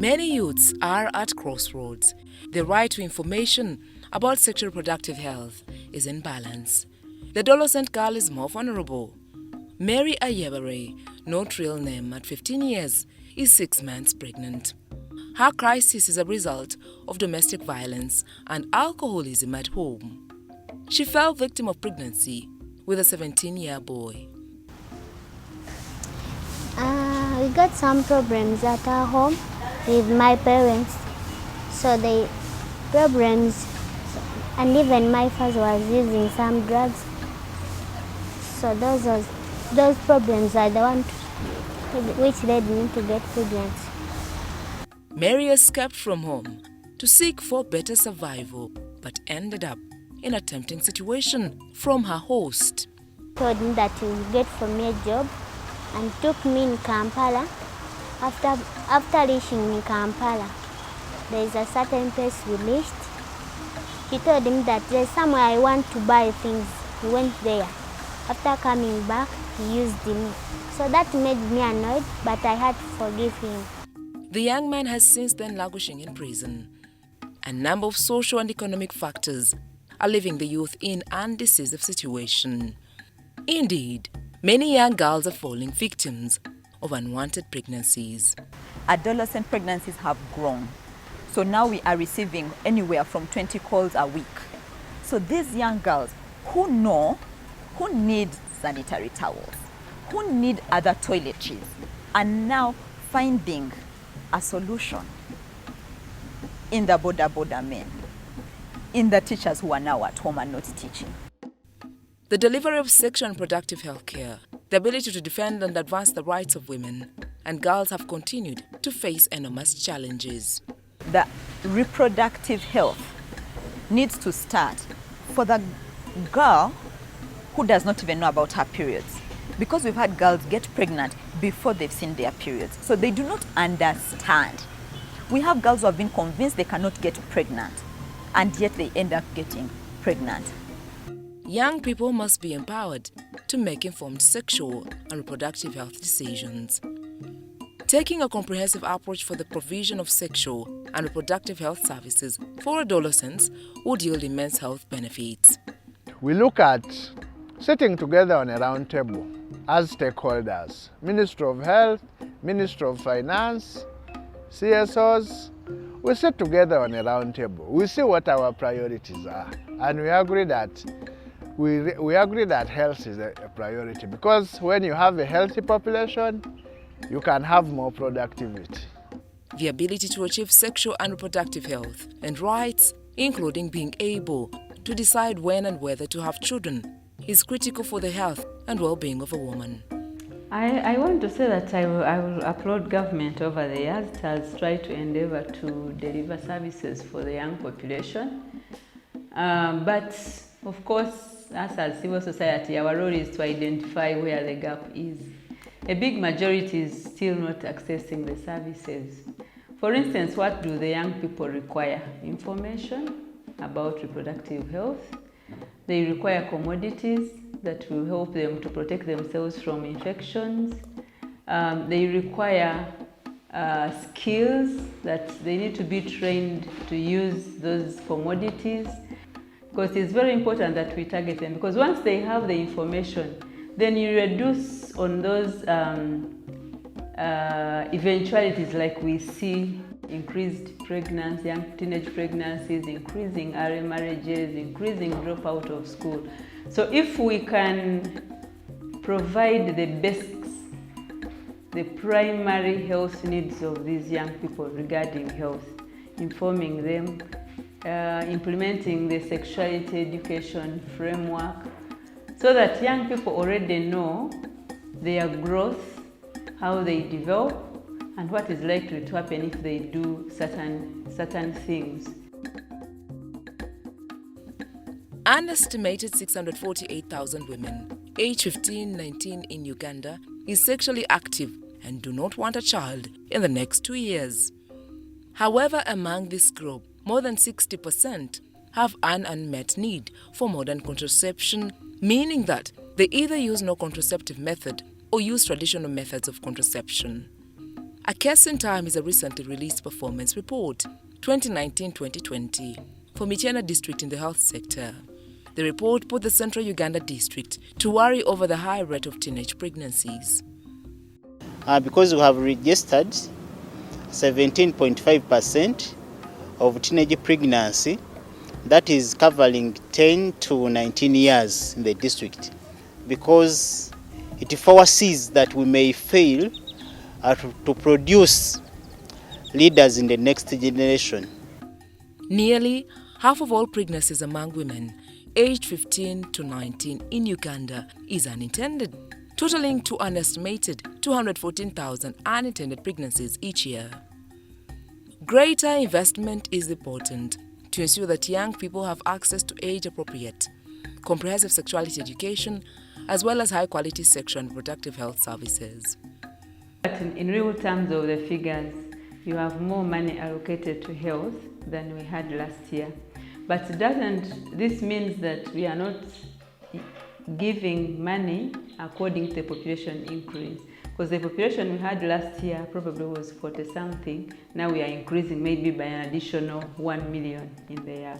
Many youths are at crossroads. The right to information about sexual reproductive health is in balance. The adolescent girl is more vulnerable. Mary Ayebare, no real name, at 15 years, is 6 months pregnant. Her crisis is a result of domestic violence and alcoholism at home. She fell victim of pregnancy with a 17-year boy. We got some problems at our home with my parents. So the problems, and even my father was using some drugs. So those problems are the ones which led me to get pregnant. Mary escaped from home to seek for better survival, but ended up in a tempting situation from her host. Told me that he would get for me a job and took me in Kampala. After reaching in Kampala, there is a certain place we reached. He told him that there's somewhere I want to buy things. He went there. After coming back, he used me. So that made me annoyed, but I had to forgive him. The young man has since then languishing in prison. A number of social and economic factors are leaving the youth in an indecisive situation. Indeed, many young girls are falling victims of unwanted pregnancies. Adolescent pregnancies have grown. So now we are receiving anywhere from 20 calls a week. So these young girls who need sanitary towels, who need other toiletries, are now finding a solution in the border men, in the teachers who are now at home and not teaching. The delivery of sexual and reproductive health care, the ability to defend and advance the rights of women and girls have continued to face enormous challenges. The reproductive health needs to start for the girl who does not even know about her periods. Because we've had girls get pregnant before they've seen their periods. So they do not understand. We have girls who have been convinced they cannot get pregnant, and yet they end up getting pregnant. Young people must be empowered to make informed sexual and reproductive health decisions. Taking a comprehensive approach for the provision of sexual and reproductive health services for adolescents would yield immense health benefits. We look at sitting together on a round table as stakeholders, Ministry of Health, Ministry of Finance, CSOs. We sit together on a round table. We see what our priorities are, and we agree that health is a priority, because when you have a healthy population, you can have more productivity. The ability to achieve sexual and reproductive health and rights, including being able to decide when and whether to have children, is critical for the health and well-being of a woman. I want to say that I will applaud government over the years. It has tried to endeavor to deliver services for the young population. But of course, us as civil society, our role is to identify where the gap is. A big majority is still not accessing the services. For instance, what do the young people require? Information about reproductive health. They require commodities that will help them to protect themselves from infections. They require skills that they need to be trained to use those commodities, because it's very important that we target them, because once they have the information, then you reduce on those eventualities, like we see increased pregnancy, young teenage pregnancies, increasing early marriages, increasing dropout of school. So if we can provide the basics, the primary health needs of these young people regarding health, informing them, implementing the sexuality education framework, so that young people already know their growth, how they develop, and what is likely to happen if they do certain things. An estimated 648,000 women, aged 15-19 in Uganda, is sexually active and do not want a child in the next 2 years. However, among this group, more than 60% have an unmet need for modern contraception, meaning that they either use no contraceptive method or use traditional methods of contraception. A case in time is a recently released performance report, 2019-2020, for Michena district in the health sector. The report put the central Uganda district to worry over the high rate of teenage pregnancies. Because we have registered 17.5% of teenage pregnancy, that is covering 10 to 19 years in the district, because it foresees that we may fail to produce leaders in the next generation. Nearly half of all pregnancies among women aged 15 to 19 in Uganda is unintended, totaling to an estimated 214,000 unintended pregnancies each year. Greater investment is important to ensure that young people have access to age-appropriate, comprehensive sexuality education, as well as high-quality sexual and reproductive health services. In real terms of the figures, you have more money allocated to health than we had last year. But this means that we are not giving money according to the population increase. Because the population we had last year probably was 40-something. Now we are increasing maybe by an additional 1 million in the year.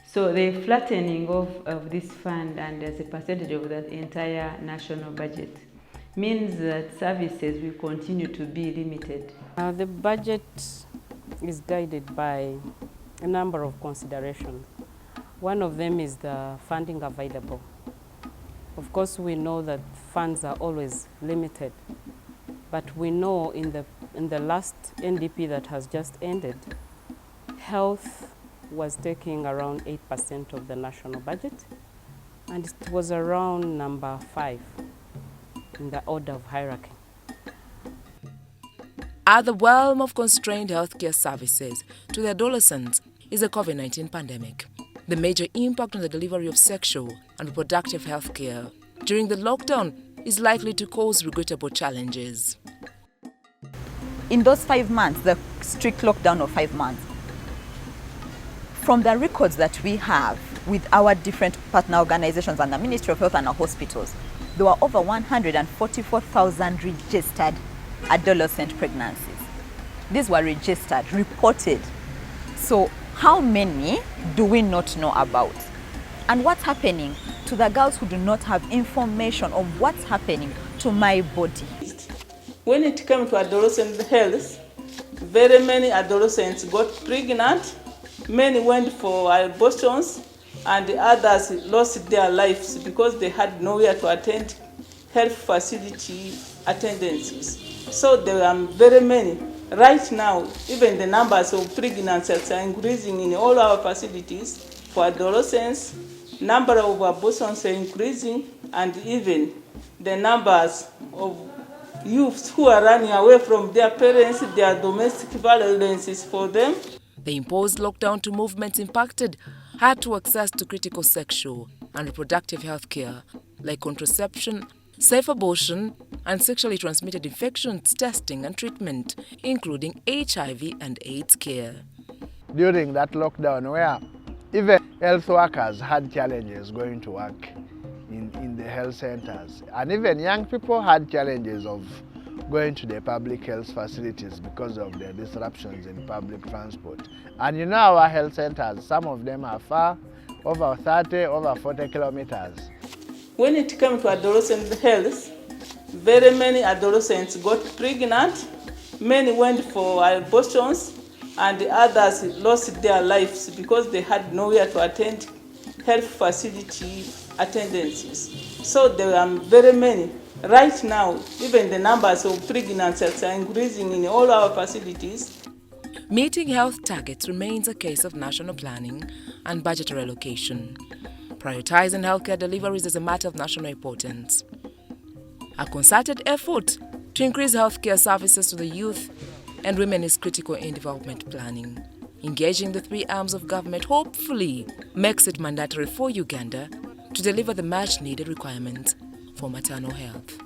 So the flattening of this fund and as a percentage of the entire national budget means that services will continue to be limited. The budget is guided by a number of considerations. One of them is the funding available. Of course, we know that funds are always limited, but we know in the last NDP that has just ended, health was taking around 8% of the national budget, and it was around number 5 in the order of hierarchy. At the realm of constrained healthcare services to the adolescents is the COVID-19 pandemic. The major impact on the delivery of sexual and reproductive healthcare during the lockdown is likely to cause regrettable challenges. In those 5 months, the strict lockdown of 5 months, from the records that we have with our different partner organizations and the Ministry of Health and our hospitals, there were over 144,000 registered adolescent pregnancies. These were registered, reported. So how many do we not know about? And what's happening to the girls who do not have information on what's happening to my body? When it comes to adolescent health, very many adolescents got pregnant, many went for abortions, and the others lost their lives because they had nowhere to attend health facility attendances. So there are very many. Right now, even the numbers of pregnancies are increasing in all our facilities. For adolescents, number of abortions are increasing, and even the numbers of youths who are running away from their parents, their domestic violence is for them. The imposed lockdown to movements impacted had to access to critical sexual and reproductive health care like contraception, safe abortion, and sexually transmitted infections testing and treatment, including HIV and AIDS care. During that lockdown, where even health workers had challenges going to work in the health centers, and even young people had challenges of going to the public health facilities because of the disruptions in public transport. And you know our health centers, some of them are far, over 30, over 40 kilometers. When it comes to adolescent health, very many adolescents got pregnant, many went for abortions, and the others lost their lives because they had nowhere to attend health facility attendances. So there are very many. Right now, even the numbers of pregnancies are increasing in all our facilities. Meeting health targets remains a case of national planning and budgetary allocation. Prioritizing healthcare deliveries is a matter of national importance. A concerted effort to increase healthcare services to the youth and women is critical in development planning. Engaging the 3 arms of government hopefully makes it mandatory for Uganda to deliver the much-needed requirements for maternal health.